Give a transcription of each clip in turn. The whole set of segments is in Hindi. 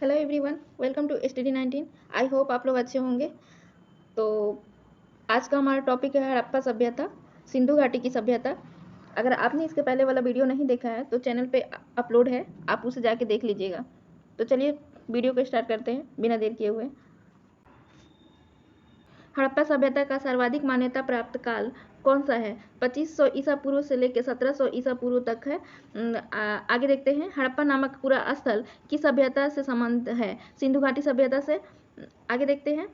Hello everyone, welcome to STD19। I hope आप लोग अच्छे होंगे। तो आज का हमारा टॉपिक है हड़प्पा सभ्यता, सिंधु घाटी की सभ्यता। अगर आपने इसके पहले वाला वीडियो नहीं देखा है तो चैनल पे अपलोड है, आप उसे जाके देख लीजिएगा। तो चलिए वीडियो को स्टार्ट करते हैं बिना देर किए हुए। हड़प्पा सभ्यता का सर्वाधिक मान्यता प्राप्त काल कौन सा है? 2500 ईसा पूर्व से लेकर 1700 ईसा पूर्व तक है। आगे देखते हैं, हड़प्पा नामक पूरा स्थल किस सभ्यता से संबंध है? सिंधु घाटी सभ्यता से। आगे देखते हैं,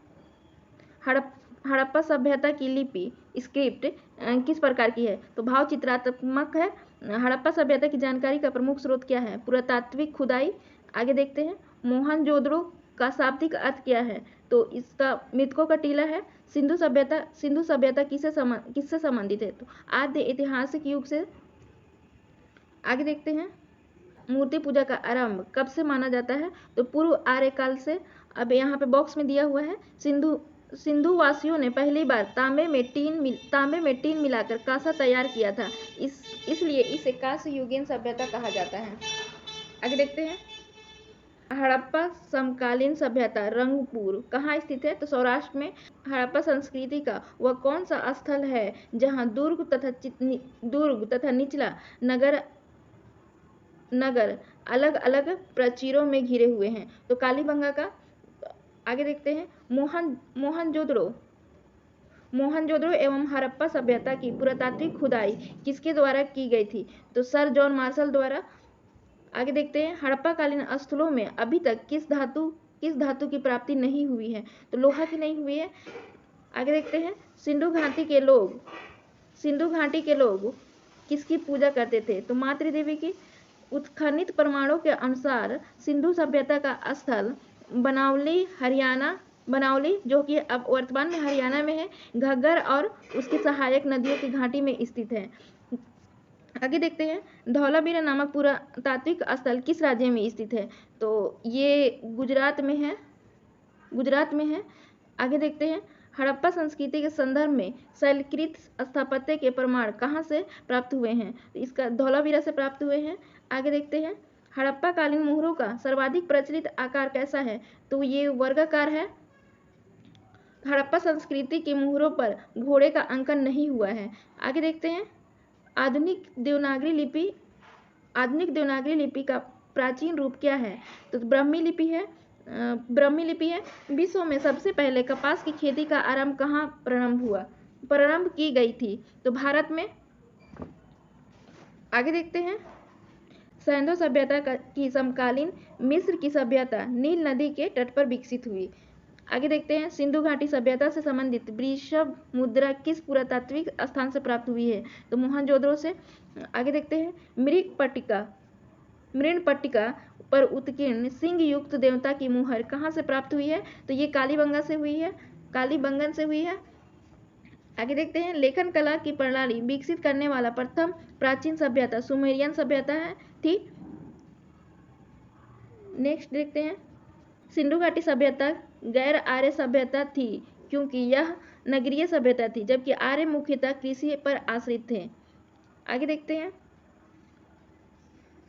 हड़प्पा सभ्यता की लिपि स्क्रिप्ट किस प्रकार की है? तो भाव चित्रात्मक है। हड़प्पा सभ्यता की जानकारी का प्रमुख स्रोत क्या है? पुरातात्विक खुदाई। आगे देखते हैं, मोहनजोदड़ो का शाब्दिक अर्थ क्या है? तो इसका मृतकों का टीला है। सिंधु सभ्यता किससे संबंधित है? तो आद्य ऐतिहासिक युग से। आगे देखते हैं, मूर्ति पूजा का आरंभ कब से माना जाता है? तो पूर्व आर्य काल से। अब यहाँ पे बॉक्स में दिया हुआ है, सिंधु वासियों ने पहली बार तांबे में टीन मिलाकर कांसा तैयार किया था, इसलिए इसे कांस्य युगीन सभ्यता कहा जाता है। आगे देखते हैं, हड़प्पा समकालीन सभ्यता रंगपुर कहाँ स्थित है? तो सौराष्ट्र में। हड़प्पा संस्कृति का वह कौन सा स्थल है जहाँ दुर्ग तथा निचला नगर अलग अलग प्राचीरों में घिरे हुए हैं? तो कालीबंगा का। आगे देखते हैं, मोहनजोदड़ो एवं हड़प्पा सभ्यता की पुरातात्विक खुदाई किसके द्वारा की गई थी? तो सर जॉन मार्शल द्वारा। आगे देखते हैं, हड़प्पा कालीन स्थलों में अभी तक किस धातु की प्राप्ति नहीं हुई है? तो लोहा की नहीं हुई है। आगे देखते हैं, सिंधु घाटी के लोग किसकी पूजा करते थे? तो मातृ देवी की। उत्खनित प्रमाणों के अनुसार सिंधु सभ्यता का स्थल बनावली जो कि अब वर्तमान में हरियाणा में है, घग्गर और उसकी सहायक नदियों की घाटी में स्थित है। आगे देखते हैं, धौलावीरा नामक पुरातात्विक स्थल किस राज्य में स्थित है? तो ये गुजरात में है। आगे देखते हैं, हड़प्पा संस्कृति के संदर्भ में शैलकृत स्थापत्य के प्रमाण कहाँ से प्राप्त हुए हैं? इसका धौलावीरा से प्राप्त हुए हैं। आगे देखते हैं, हड़प्पा कालीन मोहरों का सर्वाधिक प्रचलित आकार कैसा है? तो ये वर्गाकार है। हड़प्पा संस्कृति के मोहरों पर घोड़े का अंकन नहीं हुआ है। आगे देखते हैं, आधुनिक देवनागरी लिपि का प्राचीन रूप क्या है? तो ब्राह्मी लिपि है। विश्व में सबसे पहले कपास की खेती का आरंभ कहाँ प्रारंभ की गई थी? तो भारत में। आगे देखते हैं, सिंधु सभ्यता की समकालीन मिस्र की सभ्यता नील नदी के तट पर विकसित हुई। आगे देखते हैं, सिंधु घाटी सभ्यता से संबंधित वृषभ मुद्रा किस पुरातात्विक स्थान से प्राप्त हुई है? तो मोहनजोदड़ो से। आगे देखते हैं, मृणपट्टिका पर उत्कीर्ण सिंह युक्त देवता की मुहर कहाँ से प्राप्त हुई है? तो ये कालीबंगन से हुई है। आगे देखते हैं, लेखन कला की प्रणाली विकसित करने वाला प्रथम प्राचीन सभ्यता सुमेरियन सभ्यता थी। नेक्स्ट देखते हैं, सिंधु घाटी सभ्यता गैर आर्य सभ्यता थी क्योंकि यह नगरीय सभ्यता थी, जबकि आर्य मुख्यतः कृषि पर आश्रित थे। आगे देखते हैं,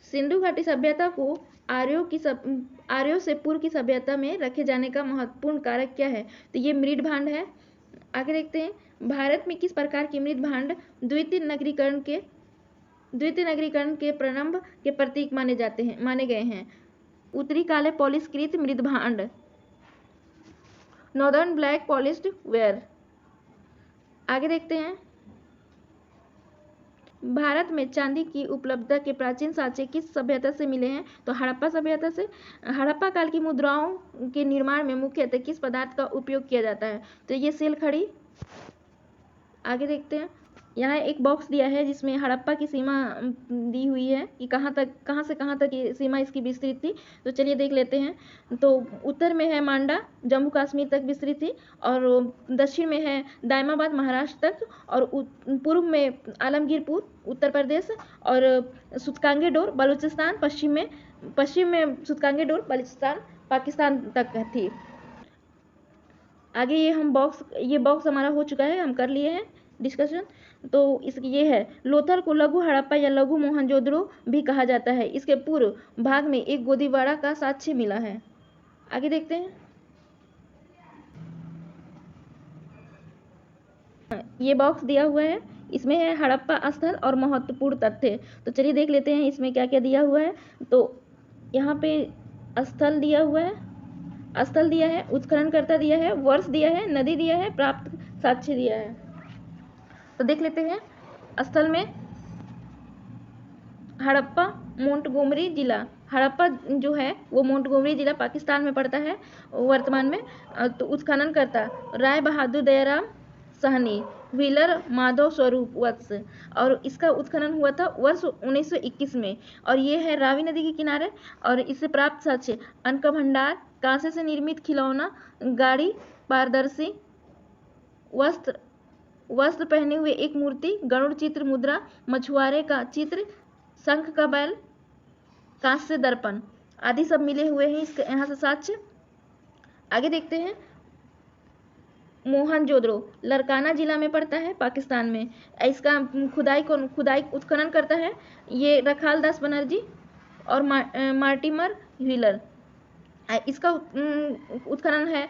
सिंधु घाटी सभ्यता को आर्यों से पूर्व की सभ्यता में रखे जाने का महत्वपूर्ण कारक क्या है? तो ये मृद भांड है। आगे देखते हैं, भारत में किस प्रकार के मृद भांड द्वितीय नगरीकरण के प्रारंभ के प्रतीक माने गए हैं? उत्तरी काले पॉलिशकृत मृद भांड, नॉर्दर्न ब्लैक पॉलिश्ड वेयर। आगे देखते हैं, भारत में चांदी की उपलब्धता के प्राचीन साक्ष्य किस सभ्यता से मिले हैं? तो हड़प्पा सभ्यता से। हड़प्पा काल की मुद्राओं के निर्माण में मुख्यतः किस पदार्थ का उपयोग किया जाता है? तो ये सिल खड़ी। आगे देखते हैं, यहाँ एक बॉक्स दिया है जिसमें हड़प्पा की सीमा दी हुई है कि कहाँ से कहाँ तक ये सीमा इसकी विस्तृत थी। तो चलिए देख लेते हैं। तो उत्तर में है मांडा, जम्मू कश्मीर तक विस्तृत थी, और दक्षिण में है दायमाबाद महाराष्ट्र तक, और पूर्व में आलमगीरपुर उत्तर प्रदेश, और सुतकांगे डोर बलूचिस्तान, पश्चिम में सुतकांगे डोर बलूचिस्तान पाकिस्तान तक थी। आगे ये बॉक्स हमारा हो चुका है, हम कर लिए हैं डिस्कशन। तो ये है, लोथल को लघु हड़प्पा या लघु मोहनजोदड़ो भी कहा जाता है। इसके पूर्व भाग में एक गोदीवाड़ा का साक्ष्य मिला है। आगे देखते हैं, ये बॉक्स दिया हुआ है, इसमें है हड़प्पा स्थल और महत्वपूर्ण तथ्य। तो चलिए देख लेते हैं इसमें क्या क्या दिया हुआ है। तो यहाँ पे स्थल दिया हुआ है, स्थल दिया है, उत्खननकर्ता दिया है, वर्ष दिया है, नदी दिया है, प्राप्त साक्ष्य दिया है। तो देख लेते हैं, स्थल में हड़प्पा मोंटगोमरी जिला, हड़प्पा जो है वो मोंटगोमरी जिला पाकिस्तान में पड़ता है वर्तमान में। तो उत्खननकर्ता राय बहादुर दयाराम सहनी, व्हीलर माधव स्वरूप वत्स, और इसका उत्खनन हुआ था वर्ष 1921 में, और ये है रावी नदी के किनारे। और इससे प्राप्त साक्ष्य अन्न का भंडार, कांसे से निर्मित खिलौना, गाड़ी, पारदर्शी वस्त्र पहने हुए एक मूर्ति, गरुड़ चित्र मुद्रा, मछुआरे का चित्र, शंख का बैल, कांस्य दर्पण आदि सब मिले हुए हैं इसके यहाँ से साक्ष्य। आगे देखते हैं, मोहनजोदड़ो लरकाना जिला में पड़ता है पाकिस्तान में। इसका खुदाई उत्खनन करता है ये रखाल दास बनर्जी और मार्टिमर व्हीलर। इसका उत्खनन है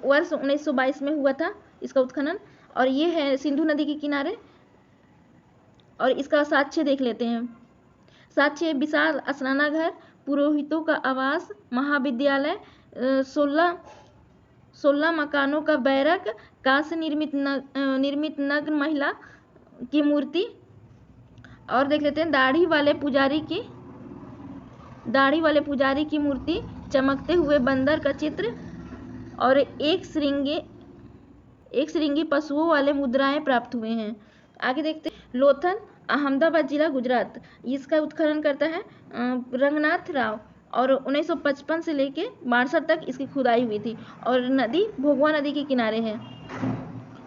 वर्ष 1922 में हुआ था इसका उत्खनन, और ये है सिंधु नदी के किनारे। और इसका साक्ष्य देख लेते हैं। साक्ष्य विशाल स्नानाघर, पुरोहितों का आवास, महाविद्यालय, 16 मकानों का बैरक, कांस्य निर्मित नग्न महिला की मूर्ति। और देख लेते हैं, दाढ़ी वाले पुजारी की मूर्ति, चमकते हुए बंदर का चित्र, और एक श्रृंगी पशुओं वाले मुद्राएं प्राप्त हुए हैं। आगे देखते हैं, लोथल अहमदाबाद जिला गुजरात, इसका उत्खनन करता है रंगनाथ राव, और 1955 से लेके 62 तक इसकी खुदाई हुई थी, और नदी भोगवा नदी के किनारे है।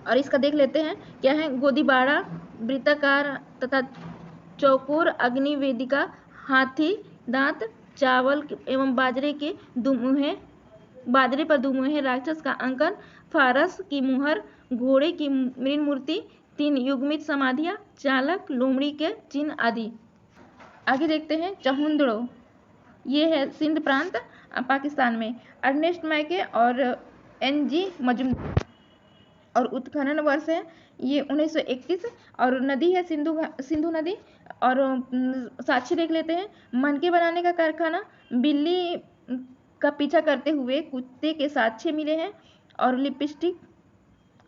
और इसका देख लेते हैं क्या है, गोदीबाड़ा वृत्ताकार तथा चौकोर अग्नि वेदिका, हाथी दांत, चावल एवं बाजरे पर दुमुहे राक्षस का अंकन, फारस की मुहर, घोड़े की मृण मूर्ति, 3 युग्मित समाधियां, चालक लोमड़ी के चिन्ह आदि। आगे देखते हैं, चहुंदड़ो, ये है सिंध प्रांत पाकिस्तान में, अर्नेस्ट मैके और NG मजूमदार, और उत्खनन वर्ष है ये 1921, और नदी है सिंधु नदी। और साक्ष्य देख लेते हैं, मनके बनाने का कारखाना, बिल्ली का पीछा करते हुए कुत्ते के साक्ष्य मिले हैं, और लिपस्टिक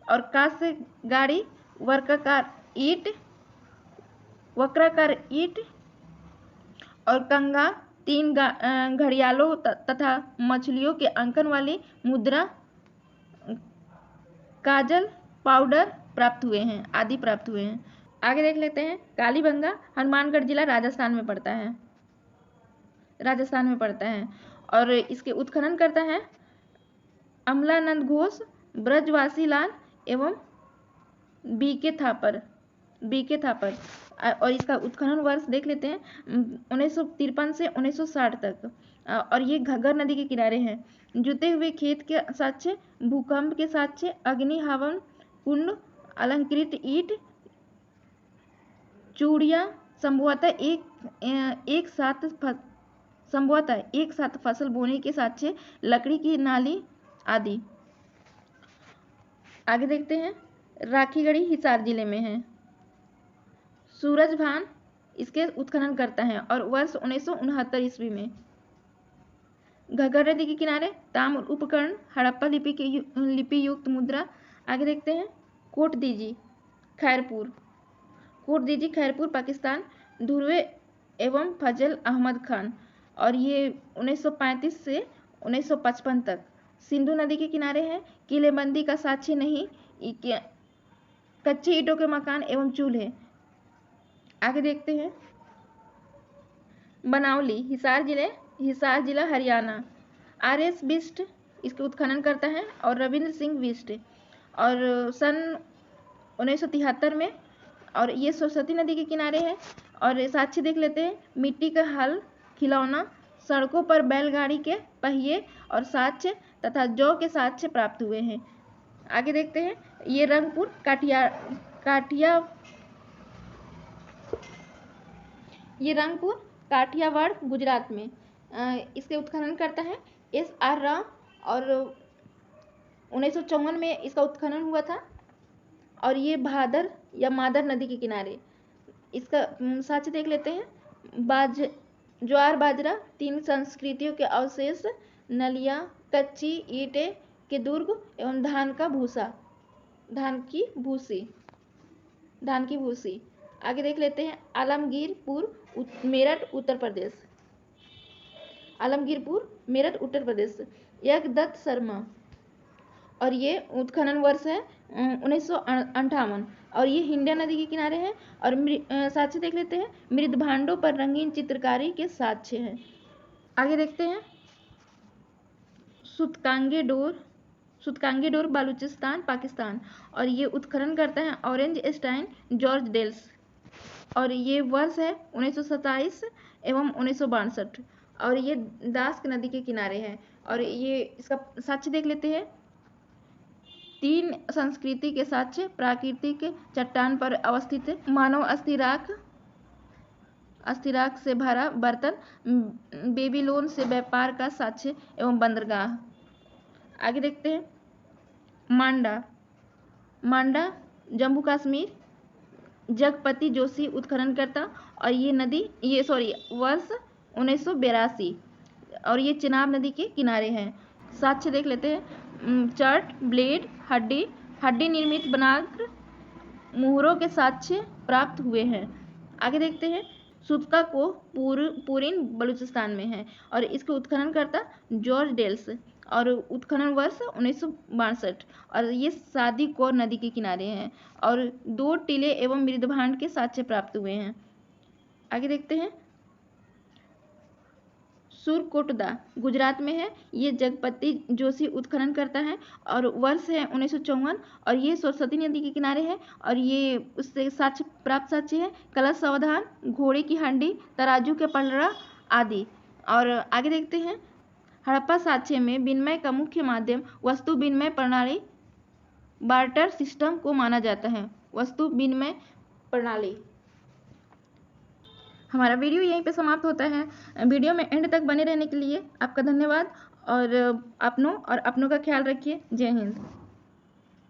और कांस्य गाड़ी, वक्राकार ईंट और कंगा, 3 घड़ियालों तथा मछलियों के अंकन वाली मुद्रा, काजल पाउडर प्राप्त हुए हैं आदि प्राप्त हुए हैं। आगे देख लेते हैं, कालीबंगा हनुमानगढ़ जिला राजस्थान में पड़ता है, और इसके उत्खनन करता है अमलानंद घोष, ब्रजवासी लाल एवं बीके थापर। और इसका उत्खनन वर्ष देख लेते हैं 1953 से 1960 तक, और ये घग्गर नदी के किनारे है। जुते हुए खेत के साक्ष्य, भूकंप के साक्ष्य, अग्नि हवन कुंड, अलंकृत ईंट, चूड़ियां, संभवतः एक साथ फसल बोने के साक्ष्य, लकड़ी की नाली आदि। आगे देखते हैं, राखीगढ़ी हिसार जिले में है। सूरजभान इसके उत्खनन करता है, और वर्ष 1969 ईस्वी में। घग्गर नदी के किनारे ताम्र उपकरण, हड़प्पा लिपि युक्त मुद्रा। आगे देखते हैं, कोट दीजी खैरपुर पाकिस्तान, धुर्वे एवं फजल अहमद खान, और ये 1935 से 1955 तक सिंधु नदी के किनारे है। किलेबंदी का साक्ष्य नहीं, कच्चे ईंटों के मकान एवं चूल्हे। आगे देखते हैं, बनावली हिसार जिला हरियाणा, RS बिस्ट इसके उत्खनन करता है, और रविंद्र सिंह बिस्ट, और सन 1973 में, और ये सरस्वती नदी के किनारे है। और साक्ष्य देख लेते हैं, मिट्टी का हल, खिलौना, सड़कों पर बैलगाड़ी के पहिए और साक्ष्य तथा जौ के साक्ष्य प्राप्त हुए हैं। आगे देखते हैं, ये रंगपुर काठियावाड़ गुजरात में, इसके उत्खनन करता है SR राव, और 1954 में इसका उत्खनन हुआ था। और ये भादर या मादर नदी के किनारे। इसका साक्ष्य देख लेते हैं। ज्वार बाजरा, 3 संस्कृतियों के अवशेष, नलिया, कच्ची ईंटें के दुर्ग एवं धान की भूसी। आगे देख लेते हैं आलमगीरपुर, मेरठ उत्तर प्रदेश। यज्ञदत्त शर्मा, और ये उत्खनन वर्ष है 1958, और ये हिंडा नदी के किनारे है। और साक्ष्य देख लेते हैं। मृदभांडों पर रंगीन चित्रकारी के साक्ष्य हैं। आगे देखते हैं सुतकांगे डोर बलूचिस्तान पाकिस्तान, और ये उत्खनन करता है ऑरेंज स्टाइन जॉर्ज डेल्स, और ये वर्ष है 1927 एवं 1962, और ये दास्क नदी के किनारे है। और ये इसका साक्ष्य देख लेते हैं। 3 संस्कृति के साक्ष्य, प्राकृतिक चट्टान पर अवस्थित मानव अस्थिराख से भरा बर्तन, बेबीलोन से व्यापार का साक्ष्य एवं बंदरगाह। आगे देखते हैं मांडा जम्मू कश्मीर, जगपति जोशी उत्खननकर्ता, और ये वर्ष 1982, और ये चिनाब नदी के किनारे हैं। साक्ष्य देख लेते हैं। चर्ट, ब्लेड, हड्डी निर्मित बनाकर मुहरों के साक्ष्य प्राप्त हुए हैं। आगे देखते हैं। सुतका को पुरीन बलूचिस्तान में है, और इसके उत्खननकर्ता जॉर्ज डेल्स, और उत्खनन वर्ष 1962, और ये सादी कोर नदी के किनारे हैं, और 2 टीले एवं मृदभांड के साक्ष्य प्राप्त हुए हैं। आगे देखते हैं। सुरकोटदा गुजरात में है। ये जगपति जोशी उत्खनन करता है, और वर्ष है 1954, और ये सरस्वती नदी के किनारे है, और ये उससे प्राप्त साक्ष्य है कलश सावधान, घोड़े की हंडी, तराजू के पलड़ा आदि। और आगे देखते हैं। हड़प्पा साक्ष्य में विनिमय का मुख्य माध्यम वस्तु विनिमय प्रणाली बार्टर सिस्टम को माना जाता है। वस्तु विनिमय प्रणाली। हमारा वीडियो यहीं पे समाप्त होता है। वीडियो में एंड तक बने रहने के लिए आपका धन्यवाद, और अपनों का ख्याल रखिए। जय हिंद।